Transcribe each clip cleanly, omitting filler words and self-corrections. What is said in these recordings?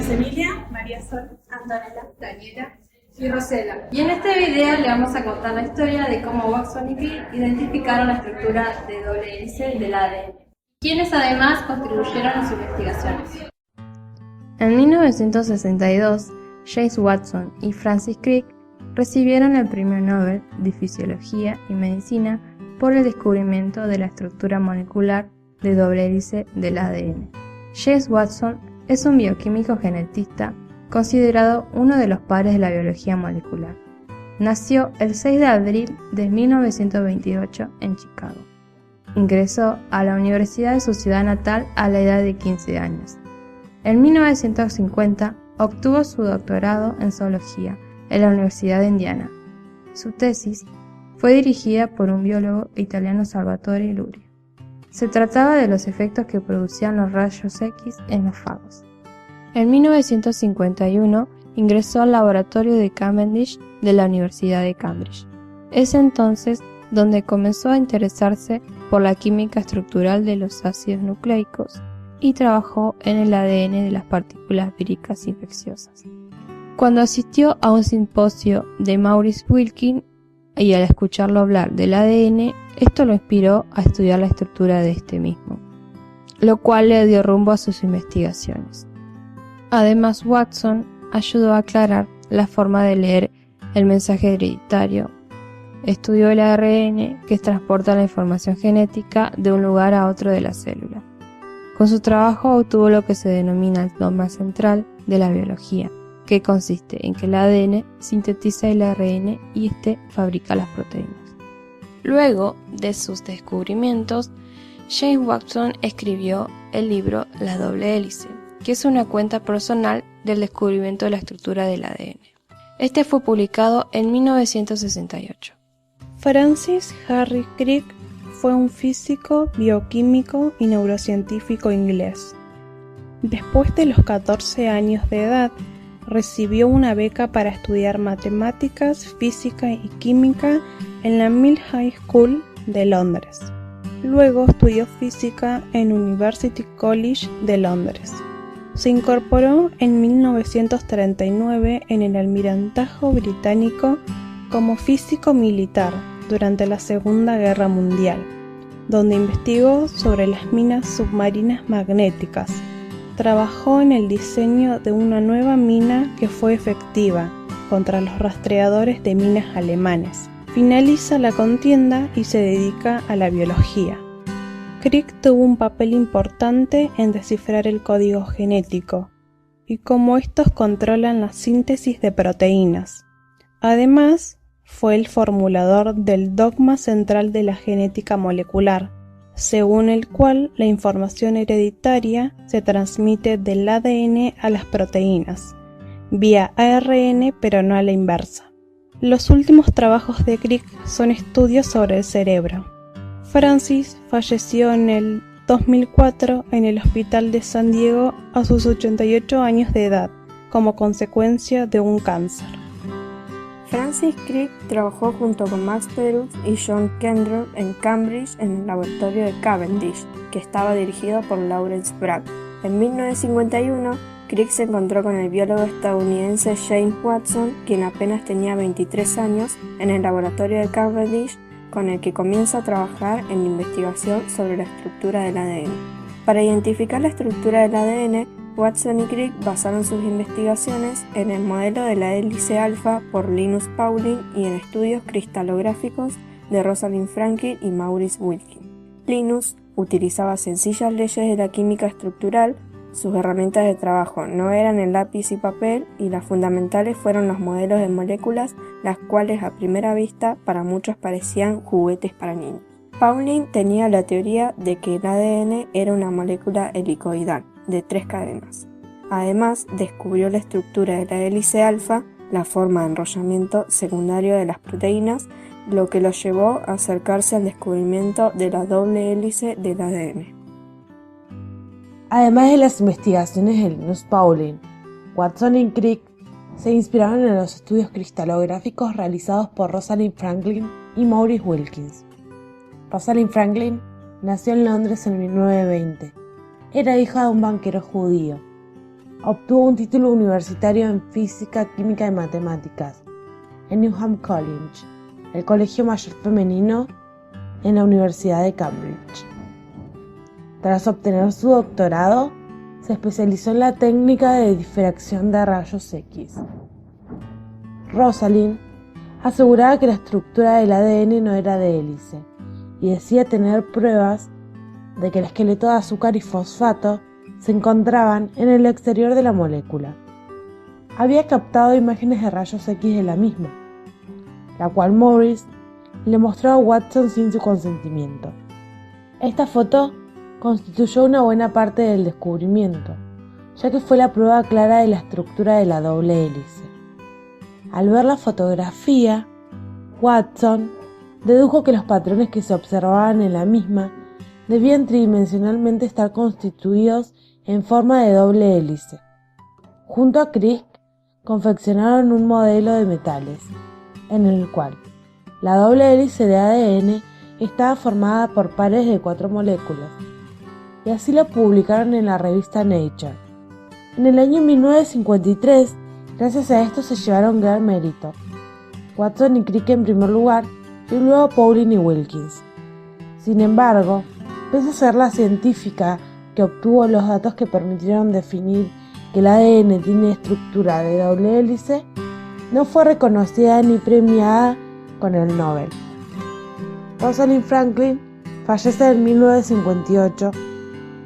es Emilia, María Sol, Antonella, Daniela y Rosela. Y en este video le vamos a contar la historia de cómo Watson y Crick identificaron la estructura de doble hélice del ADN, quienes además contribuyeron a sus investigaciones. En 1962, James Watson y Francis Crick recibieron el Premio Nobel de Fisiología y Medicina por el descubrimiento de la estructura molecular de doble hélice del ADN. James Watson es un bioquímico genetista considerado uno de los padres de la biología molecular. Nació el 6 de abril de 1928 en Chicago. Ingresó a la universidad de su ciudad natal a la edad de 15 años. En 1950 obtuvo su doctorado en zoología en la Universidad de Indiana. Su tesis fue dirigida por un biólogo italiano, Salvatore Luria. Se trataba de los efectos que producían los rayos X en los fagos. En 1951 ingresó al laboratorio de Cavendish de la Universidad de Cambridge. Es entonces donde comenzó a interesarse por la química estructural de los ácidos nucleicos y trabajó en el ADN de las partículas víricas infecciosas. Cuando asistió a un simposio de Maurice Wilkins y al escucharlo hablar del ADN, esto lo inspiró a estudiar la estructura de este mismo, lo cual le dio rumbo a sus investigaciones. Además, Watson ayudó a aclarar la forma de leer el mensaje hereditario. Estudió el ARN, que transporta la información genética de un lugar a otro de la célula. Con su trabajo obtuvo lo que se denomina el dogma central de la biología, que consiste en que el ADN sintetiza el ARN y éste fabrica las proteínas. Luego de sus descubrimientos, James Watson escribió el libro La doble hélice, que es una cuenta personal del descubrimiento de la estructura del ADN. Este fue publicado en 1968. Francis Harry Crick fue un físico, bioquímico y neurocientífico inglés. Después de los 14 años de edad, recibió una beca para estudiar matemáticas, física y química en la Mill High School de Londres. Luego estudió física en University College de Londres. Se incorporó en 1939 en el Almirantazgo Británico como físico militar durante la Segunda Guerra Mundial, donde investigó sobre las minas submarinas magnéticas. Trabajó en el diseño de una nueva mina que fue efectiva contra los rastreadores de minas alemanes. Finaliza la contienda y se dedica a la biología. Crick tuvo un papel importante en descifrar el código genético y cómo estos controlan la síntesis de proteínas. Además, fue el formulador del dogma central de la genética molecular, según el cual la información hereditaria se transmite del ADN a las proteínas, vía ARN pero no a la inversa. Los últimos trabajos de Crick son estudios sobre el cerebro. Francis falleció en el 2004 en el Hospital de San Diego a sus 88 años de edad, como consecuencia de un cáncer. Francis Crick trabajó junto con Max Perutz y John Kendrick en Cambridge en el laboratorio de Cavendish, que estaba dirigido por Lawrence Bragg. En 1951, Crick se encontró con el biólogo estadounidense James Watson, quien apenas tenía 23 años, en el laboratorio de Cavendish, con el que comienza a trabajar en la investigación sobre la estructura del ADN. Para identificar la estructura del ADN, Watson y Crick basaron sus investigaciones en el modelo de la hélice alfa por Linus Pauling y en estudios cristalográficos de Rosalind Franklin y Maurice Wilkins. Linus utilizaba sencillas leyes de la química estructural. Sus herramientas de trabajo no eran el lápiz y papel, y las fundamentales fueron los modelos de moléculas, las cuales a primera vista para muchos parecían juguetes para niños. Pauling tenía la teoría de que el ADN era una molécula helicoidal, de 3 cadenas. Además, descubrió la estructura de la hélice alfa, la forma de enrollamiento secundario de las proteínas, lo que lo llevó a acercarse al descubrimiento de la doble hélice del ADN. Además de las investigaciones de Linus Pauling, Watson y Crick se inspiraron en los estudios cristalográficos realizados por Rosalind Franklin y Maurice Wilkins. Rosalind Franklin nació en Londres en 1920. Era hija de un banquero judío. obtuvo un título universitario en física, química y matemáticas en Newnham College, el colegio mayor femenino en la Universidad de Cambridge. Tras obtener su doctorado, se especializó en la técnica de difracción de rayos X. Rosalind aseguraba que la estructura del ADN no era de hélice y decía tener pruebas de que el esqueleto de azúcar y fosfato se encontraban en el exterior de la molécula. Había captado imágenes de rayos X de la misma, la cual Morris le mostró a Watson sin su consentimiento. Esta foto constituyó una buena parte del descubrimiento, ya que fue la prueba clara de la estructura de la doble hélice. Al ver la fotografía, Watson dedujo que los patrones que se observaban en la misma debían tridimensionalmente estar constituidos en forma de doble hélice. Junto a Crick, confeccionaron un modelo de metales, en el cual la doble hélice de ADN estaba formada por pares de 4 moléculas, y así lo publicaron en la revista Nature. En el año 1953, gracias a esto se llevaron gran mérito, Watson y Crick en primer lugar, y luego Pauling y Wilkins. Sin embargo, pese a ser la científica que obtuvo los datos que permitieron definir que el ADN tiene estructura de doble hélice, no fue reconocida ni premiada con el Nobel. Rosalind Franklin fallece en 1958,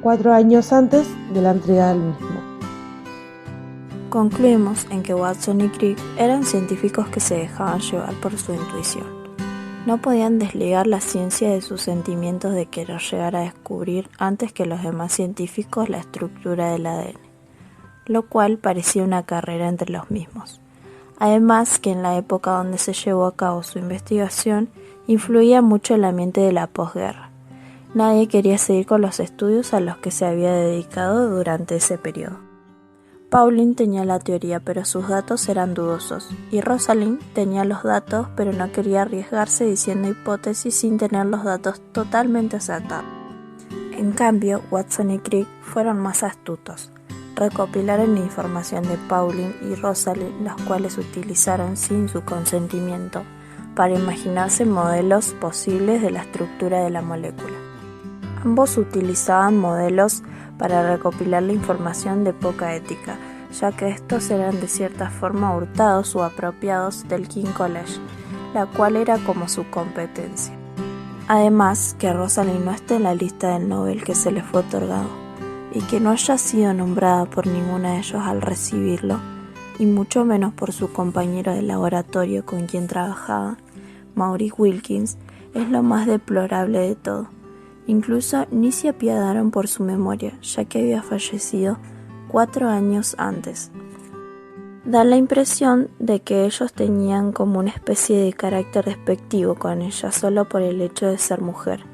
4 años antes de la entrega del mismo. Concluimos en que Watson y Crick eran científicos que se dejaban llevar por su intuición. No podían desligar la ciencia de sus sentimientos de querer llegar a descubrir antes que los demás científicos la estructura del ADN, lo cual parecía una carrera entre los mismos. Además que en la época donde se llevó a cabo su investigación influía mucho el ambiente de la posguerra. Nadie quería seguir con los estudios a los que se había dedicado durante ese periodo. Pauling tenía la teoría, pero sus datos eran dudosos, y Rosalind tenía los datos, pero no quería arriesgarse diciendo hipótesis sin tener los datos totalmente acertados. En cambio, Watson y Crick fueron más astutos. Recopilaron la información de Pauling y Rosalind, los cuales utilizaron sin su consentimiento para imaginarse modelos posibles de la estructura de la molécula. Ambos utilizaban modelos para recopilar la información de poca ética, ya que estos eran de cierta forma hurtados o apropiados del King College, la cual era como su competencia. Además, que Rosalind no esté en la lista del Nobel que se le fue otorgado, y que no haya sido nombrada por ninguno de ellos al recibirlo, y mucho menos por su compañero de laboratorio con quien trabajaba, Maurice Wilkins, es lo más deplorable de todo. Incluso ni se apiadaron por su memoria, ya que había fallecido 4 años antes. Da la impresión de que ellos tenían como una especie de carácter despectivo con ella solo por el hecho de ser mujer,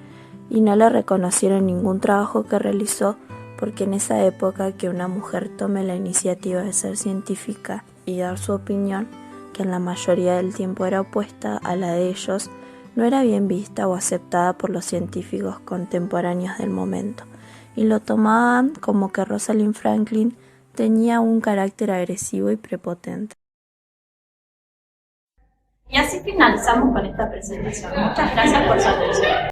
y no le reconocieron ningún trabajo que realizó, porque en esa época que una mujer tome la iniciativa de ser científica y dar su opinión, que en la mayoría del tiempo era opuesta a la de ellos, no era bien vista o aceptada por los científicos contemporáneos del momento, y lo tomaban como que Rosalind Franklin tenía un carácter agresivo y prepotente. Y así finalizamos con esta presentación. Muchas gracias por su atención.